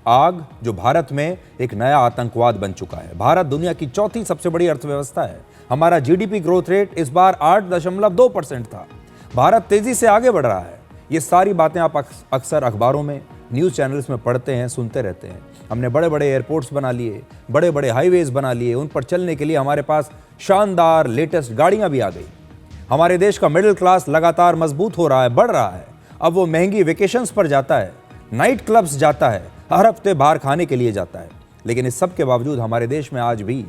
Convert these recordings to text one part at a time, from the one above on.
आग जो भारत में एक नया आतंकवाद बन चुका है। भारत दुनिया की चौथी सबसे बड़ी अर्थव्यवस्था है। हमारा जीडीपी ग्रोथ रेट इस बार 8.2% था। भारत तेजी से आगे बढ़ रहा है। ये सारी बातें आप अक्सर अखबारों में, न्यूज़ चैनल्स में पढ़ते हैं, सुनते रहते हैं। हमने बड़े बड़े एयरपोर्ट्स बना लिए, बड़े बड़े हाईवेज बना लिए, उन पर चलने के लिए हमारे पास शानदार लेटेस्ट गाड़ियां भी आ गई। हमारे देश का मिडिल क्लास लगातार मजबूत हो रहा है, बढ़ रहा है। अब वो महंगी वेकेशंस पर जाता है, नाइट क्लब्स जाता है, हर हफ्ते बाहर खाने के लिए जाता है। लेकिन इस सब के बावजूद हमारे देश में आज भी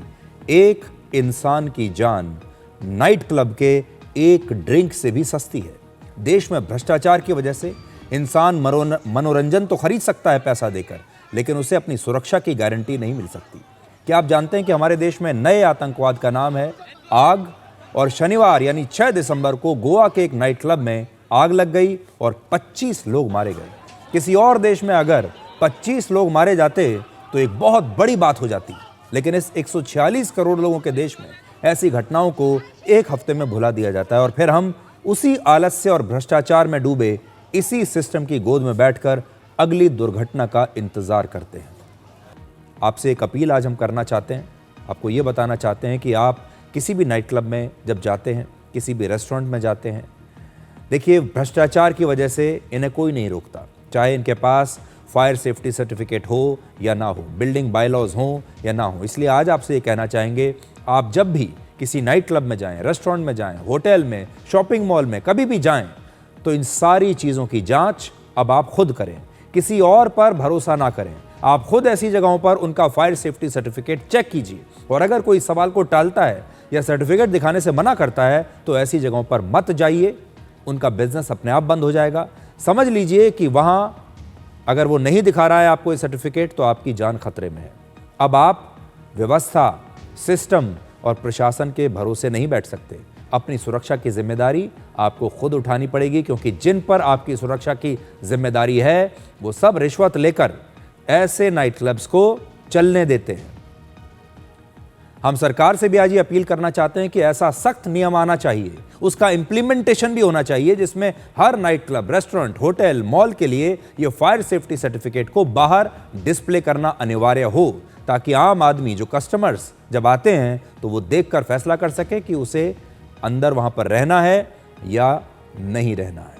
एक इंसान की जान नाइट क्लब के एक ड्रिंक से भी सस्ती है। देश में भ्रष्टाचार की वजह से इंसान मनोरंजन तो खरीद सकता है पैसा देकर, लेकिन उसे अपनी सुरक्षा की गारंटी नहीं मिल सकती। क्या आप जानते हैं कि हमारे देश में नए आतंकवाद का नाम है आग? और शनिवार यानी 6 दिसंबर को गोवा के एक नाइट क्लब में आग लग गई और 25 लोग मारे गए। किसी और देश में अगर 25 लोग मारे जाते तो एक बहुत बड़ी बात हो जाती, लेकिन इस 146 करोड़ लोगों के देश में ऐसी घटनाओं को एक हफ्ते में भुला दिया जाता है और फिर हम उसी आलस्य और भ्रष्टाचार में डूबे इसी सिस्टम की गोद में बैठकर अगली दुर्घटना का इंतजार करते हैं। आपसे एक अपील आज हम करना चाहते हैं, आपको ये बताना चाहते हैं कि आप किसी भी नाइट क्लब में जब जाते हैं, किसी भी रेस्टोरेंट में जाते हैं, देखिए भ्रष्टाचार की वजह से इन्हें कोई नहीं रोकता, चाहे इनके पास फायर सेफ्टी सर्टिफिकेट हो या ना हो, बिल्डिंग बायलॉज हो या ना हो। इसलिए आज आपसे ये कहना चाहेंगे, आप जब भी किसी नाइट क्लब में जाएं, रेस्टोरेंट में जाएं, होटल में, शॉपिंग मॉल में, कभी भी जाएं, तो इन सारी चीज़ों की जांच अब आप खुद करें। किसी और पर भरोसा ना करें। आप खुद ऐसी जगहों पर उनका फायर सेफ्टी सर्टिफिकेट चेक कीजिए और अगर कोई सवाल को टालता है या सर्टिफिकेट दिखाने से मना करता है तो ऐसी जगहों पर मत जाइए, उनका बिजनेस अपने आप बंद हो जाएगा। समझ लीजिए कि वहां अगर वो नहीं दिखा रहा है आपको ये सर्टिफिकेट तो आपकी जान खतरे में है। अब आप व्यवस्था, सिस्टम और प्रशासन के भरोसे नहीं बैठ सकते। अपनी सुरक्षा की जिम्मेदारी आपको खुद उठानी पड़ेगी, क्योंकि जिन पर आपकी सुरक्षा की जिम्मेदारी है वो सब रिश्वत लेकर ऐसे नाइट क्लब्स को चलने देते हैं। हम सरकार से भी आज ये अपील करना चाहते हैं कि ऐसा सख्त नियम आना चाहिए, उसका इंप्लीमेंटेशन भी होना चाहिए, जिसमें हर night club, restaurant, hotel, mall के लिए ये फायर सेफ्टी सर्टिफिकेट को बाहर डिस्प्ले करना अनिवार्य हो, ताकि आम आदमी, जो कस्टमर्स जब आते हैं तो वो देखकर फैसला कर सके कि उसे अंदर वहां पर रहना है या नहीं रहना है।